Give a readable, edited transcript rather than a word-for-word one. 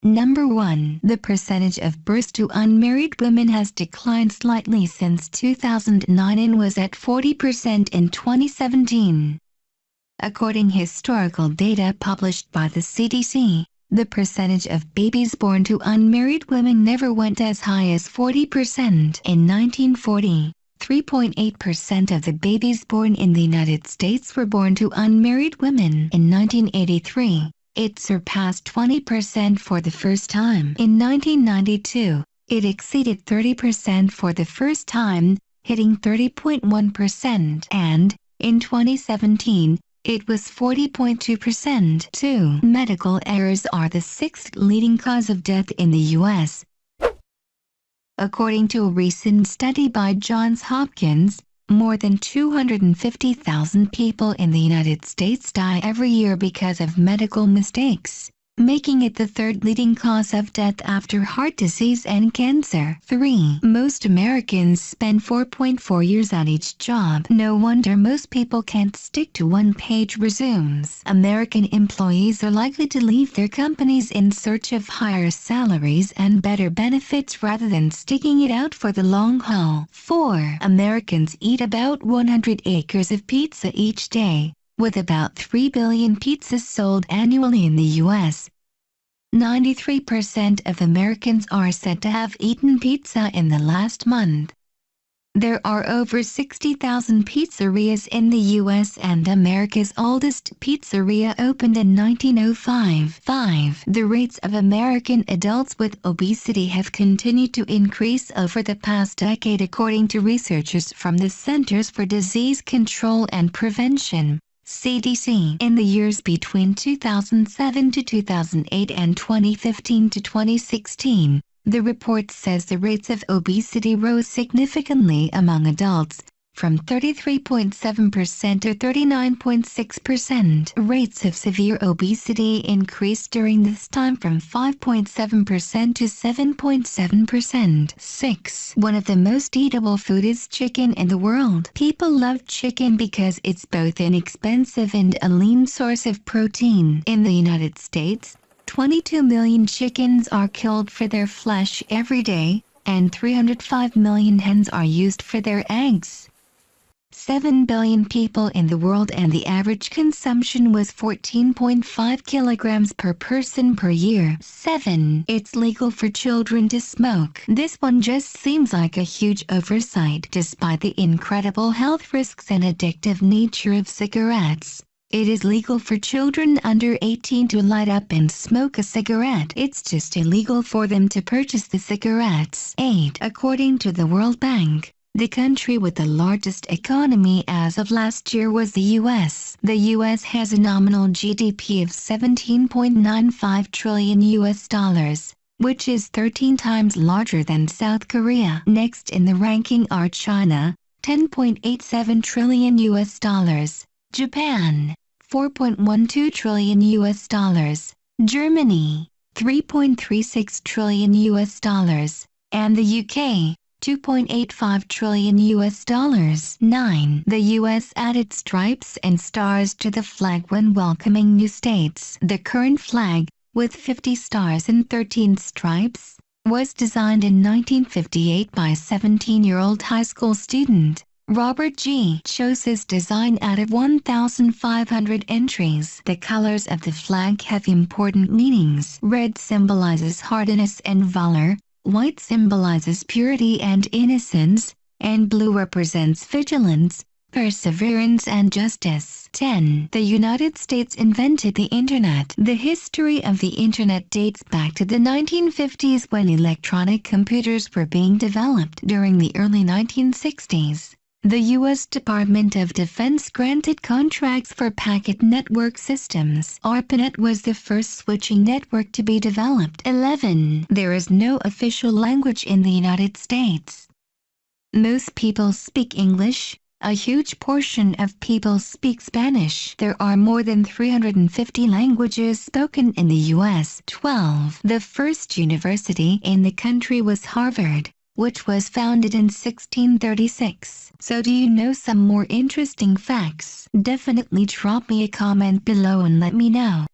Number 1. The percentage of births to unmarried women has declined slightly since 2009 and was at 40% in 2017. According to historical data published by the CDC, the percentage of babies born to unmarried women never went as high as 40% in 1940. 3.8% of the babies born in the United States were born to unmarried women in 1983. It surpassed 20% for the first time in 1992. It exceeded 30% for the first time, hitting 30.1%, and, in 2017, it was 40.2%. 2. Medical errors are the sixth leading cause of death in the U.S. According to a recent study by Johns Hopkins, more than 250,000 people in the United States die every year because of medical mistakes, making it the third leading cause of death after heart disease and cancer. 3. Most Americans spend 4.4 years at each job. No wonder most people can't stick to one-page resumes. American employees are likely to leave their companies in search of higher salaries and better benefits rather than sticking it out for the long haul. 4. Americans eat about 100 acres of pizza each day, with about 3 billion pizzas sold annually in the U.S. 93% of Americans are said to have eaten pizza in the last month. There are over 60,000 pizzerias in the U.S. and America's oldest pizzeria opened in 1905. 5. The rates of American adults with obesity have continued to increase over the past decade according to researchers from the Centers for Disease Control and Prevention, CDC. In the years between 2007 to 2008 and 2015 to 2016, the report says the rates of obesity rose significantly among adults, from 33.7% to 39.6%. Rates of severe obesity increased during this time from 5.7% to 7.7%. 6. One of the most eatable food is chicken in the world. People love chicken because it's both inexpensive and a lean source of protein. In the United States, 22 million chickens are killed for their flesh every day, and 305 million hens are used for their eggs. 7 billion people in the world and the average consumption was 14.5 kilograms per person per year. 7. It's legal for children to smoke. This one just seems like a huge oversight. Despite the incredible health risks and addictive nature of cigarettes, it is legal for children under 18 to light up and smoke a cigarette. It's just illegal for them to purchase the cigarettes. 8. According to the World Bank, the country with the largest economy as of last year was the U.S. The U.S. has a nominal GDP of $17.95 trillion, which is 13 times larger than South Korea. Next in the ranking are China, $10.87 trillion, Japan, $4.12 trillion, Germany, $3.36 trillion, and the UK, $2.85 trillion. 9. The U.S. added stripes and stars to the flag when welcoming new states. The current flag, with 50 stars and 13 stripes, was designed in 1958 by a 17-year-old high school student, Robert G. chose his design out of 1,500 entries. The colors of the flag have important meanings. Red symbolizes hardiness and valor, white symbolizes purity and innocence, and blue represents vigilance, perseverance and justice. 10. The United States invented the Internet. The history of the Internet dates back to the 1950s when electronic computers were being developed. During the early 1960s, the U.S. Department of Defense granted contracts for packet network systems. ARPANET was the first switching network to be developed. 11. There is no official language in the United States. Most people speak English. A huge portion of people speak Spanish. There are more than 350 languages spoken in the U.S. 12. The first university in the country was Harvard, which was founded in 1636. So do you know some more interesting facts? Definitely drop me a comment below and let me know.